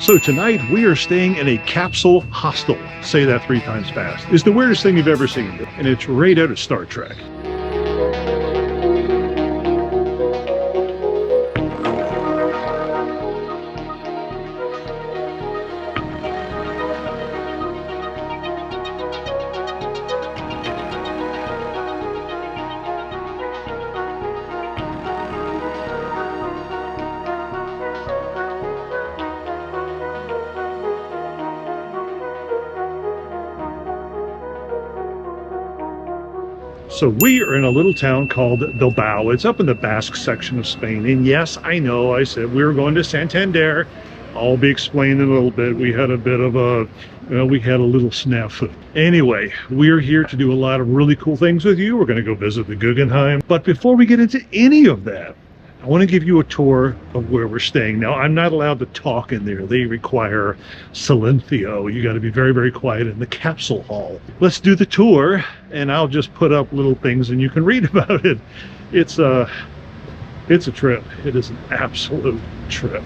So tonight we are staying in a capsule hostel. Say that 3 times fast. It's the weirdest thing you've ever seen, and it's right out of Star Trek. So we are in a little town called Bilbao. It's up in the Basque section of Spain. And yes, I know I said we were going to Santander. I'll be explaining a little bit. We had a bit of a, we had a little snafu. Anyway, we're here to do a lot of really cool things with you. We're going to go visit the Guggenheim. But before we get into any of that, I want to give you a tour of where we're staying. Now, I'm not allowed to talk in there. They require silencio. You got to be very, very quiet in the capsule hall. Let's do the tour, and I'll just put up little things and you can read about it. It's a trip. It is an absolute trip.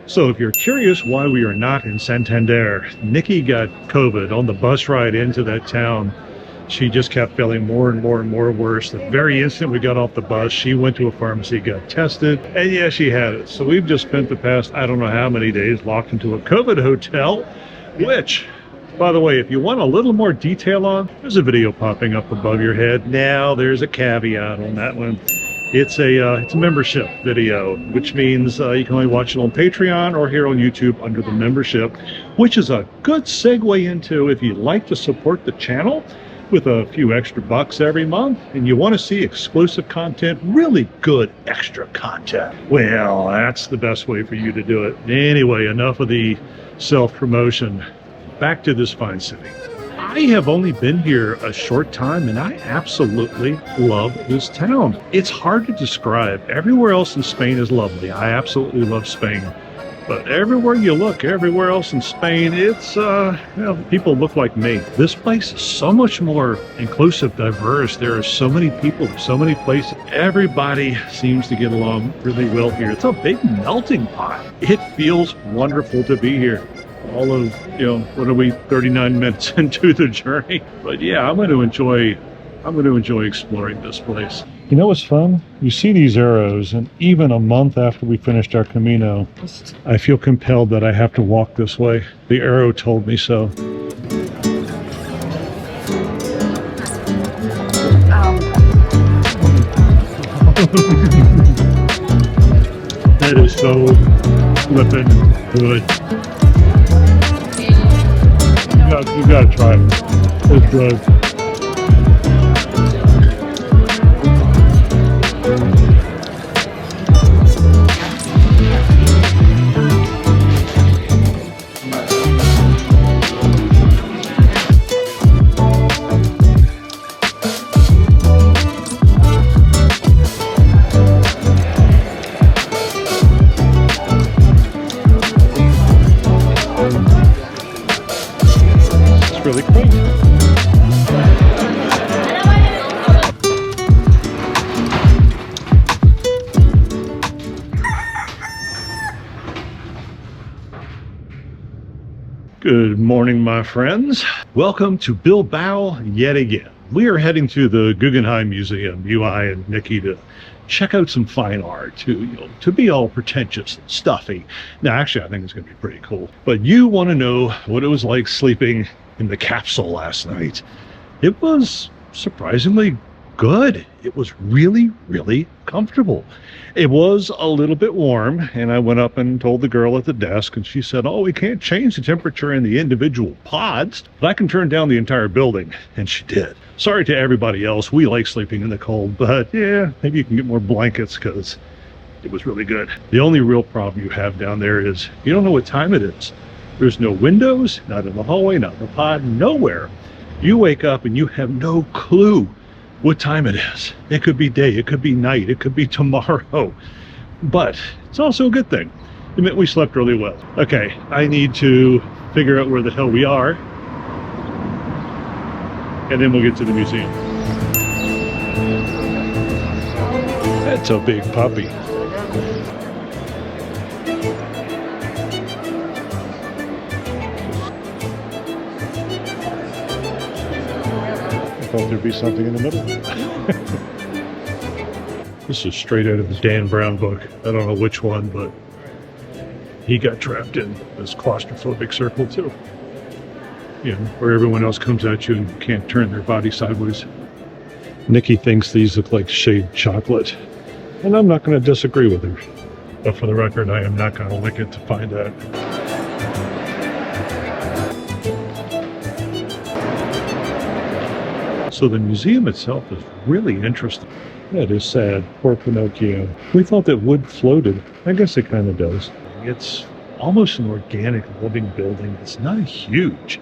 So if you're curious why we are not in Santander, Nikki got COVID on the bus ride into that town. She just kept feeling more and more and more worse. The very instant we got off the bus, she went to a pharmacy, got tested, and yeah, she had it. So we've just spent the past, I don't know how many days, locked into a COVID hotel, which, by the way, if you want a little more detail on, there's a video popping up above your head. Now, there's a caveat on that one. It's a membership video, which means you can only watch it on Patreon or here on YouTube under the membership, which is a good segue into if you'd like to support the channel with a few extra bucks every month and you want to see exclusive content, really good extra content. Well, that's the best way for you to do it. Anyway, enough of the self-promotion. Back to this fine city. I have only been here a short time and I absolutely love this town. It's hard to describe. Everywhere else in Spain is lovely. I absolutely love Spain. But everywhere you look, everywhere else in Spain, it's, people look like me. This place is so much more inclusive, diverse. There are so many people, so many places. Everybody seems to get along really well here. It's a big melting pot. It feels wonderful to be here. All of, what are we, 39 minutes into the journey? But yeah, I'm going to enjoy exploring this place. You know what's fun? You see these arrows, and even a month after we finished our Camino, I feel compelled that I have to walk this way. The arrow told me so. That is so flippin' good. You gotta try it. It's good. Really quaint. Good morning, my friends. Welcome to Bilbao yet again. We are heading to the Guggenheim Museum, I and Nikki, to check out some fine art, to be all pretentious and stuffy. Now, actually, I think it's going to be pretty cool. But you want to know what it was like sleeping in the capsule last night. It was surprisingly good. It was really, really comfortable. It was a little bit warm, and I went up and told the girl at the desk, and she said, oh, we can't change the temperature in the individual pods, but I can turn down the entire building. And she did. Sorry to everybody else. We like sleeping in the cold, but yeah, maybe you can get more blankets because it was really good. The only real problem you have down there is you don't know what time it is. There's no windows, not in the hallway, not in the pod, nowhere. You wake up and you have no clue what time it is. It could be day, it could be night, it could be tomorrow. But it's also a good thing. It meant we slept really well. Okay, I need to figure out where the hell we are, and then we'll get to the museum. That's a big puppy. I thought there'd be something in the middle. This is straight out of the Dan Brown book. I don't know which one, but he got trapped in this claustrophobic circle too. Where everyone else comes at you and you can't turn their body sideways. Nikki thinks these look like shaved chocolate, and I'm not going to disagree with her. But for the record, I am not going to lick it to find out. So the museum itself is really interesting. That is sad. Poor Pinocchio. We thought that wood floated. I guess it kind of does. It's almost an organic living building. It's not huge,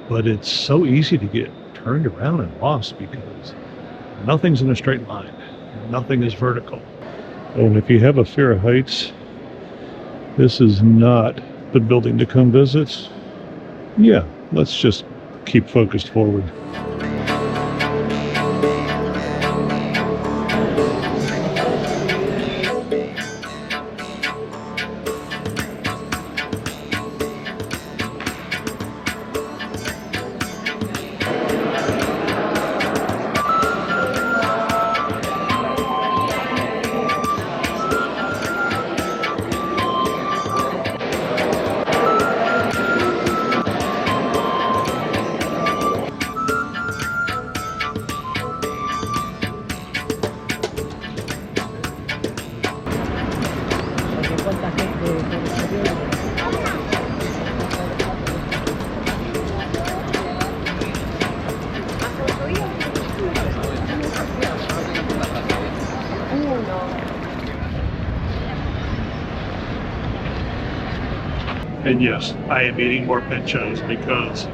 but it's so easy to get turned around and lost because nothing's in a straight line. Nothing is vertical. And if you have a fear of heights, this is not the building to come visit. Yeah, let's just keep focused forward. And yes, I am eating more pinchos because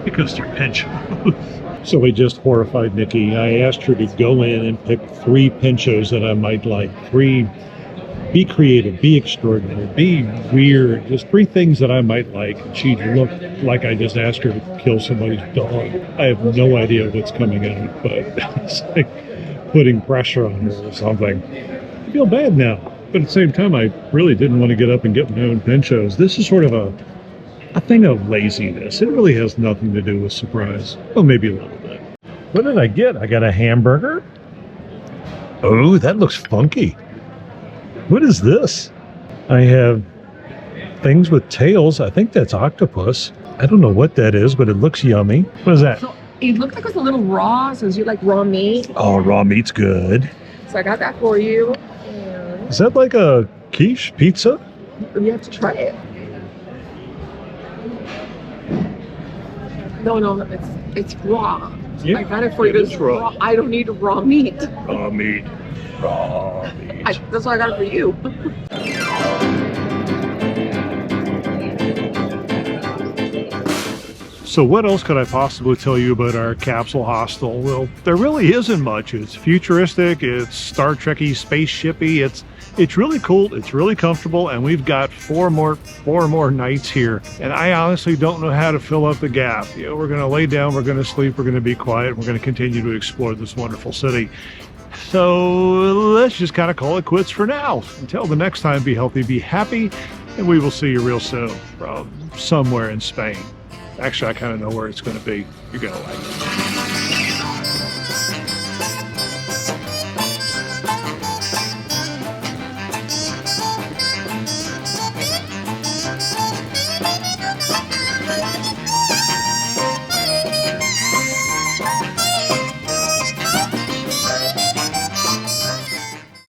they're pinchos. So I just horrified Nikki. I asked her to go in and pick 3 pinchos that I might like. 3 be creative, be extraordinary, be weird. Just 3 things that I might like. She looked like I just asked her to kill somebody's dog. I have no idea what's coming out, but it's like putting pressure on her or something. I feel bad now, but at the same time, I really didn't want to get up and get my own pinchos. This is sort of a thing of laziness. It really has nothing to do with surprise. Well, maybe a little bit. What did I get? I got a hamburger. Oh, that looks funky. What is this? I have things with tails. I think that's octopus. I don't know what that is, but it looks yummy. What is that? So it looked like it was a little raw, since you like raw meat. Oh, raw meat's good. So I got that for you. Is that like a quiche pizza? You have to try it. No, it's raw. Yeah, I got it for you. It's raw. I don't need raw meat. Raw meat. Raw meat. That's why I got it for you. So what else could I possibly tell you about our Capsule Hostel? Well, there really isn't much. It's futuristic, it's Star Trek-y, spaceship-y, it's really cool, it's really comfortable, and we've got four more nights here. And I honestly don't know how to fill up the gap. You know, we're gonna lay down, we're gonna sleep, we're gonna be quiet, we're gonna continue to explore this wonderful city. So let's just kind of call it quits for now. Until the next time, be healthy, be happy, and we will see you real soon from somewhere in Spain. Actually, I kind of know where it's going to be. You're going to like it.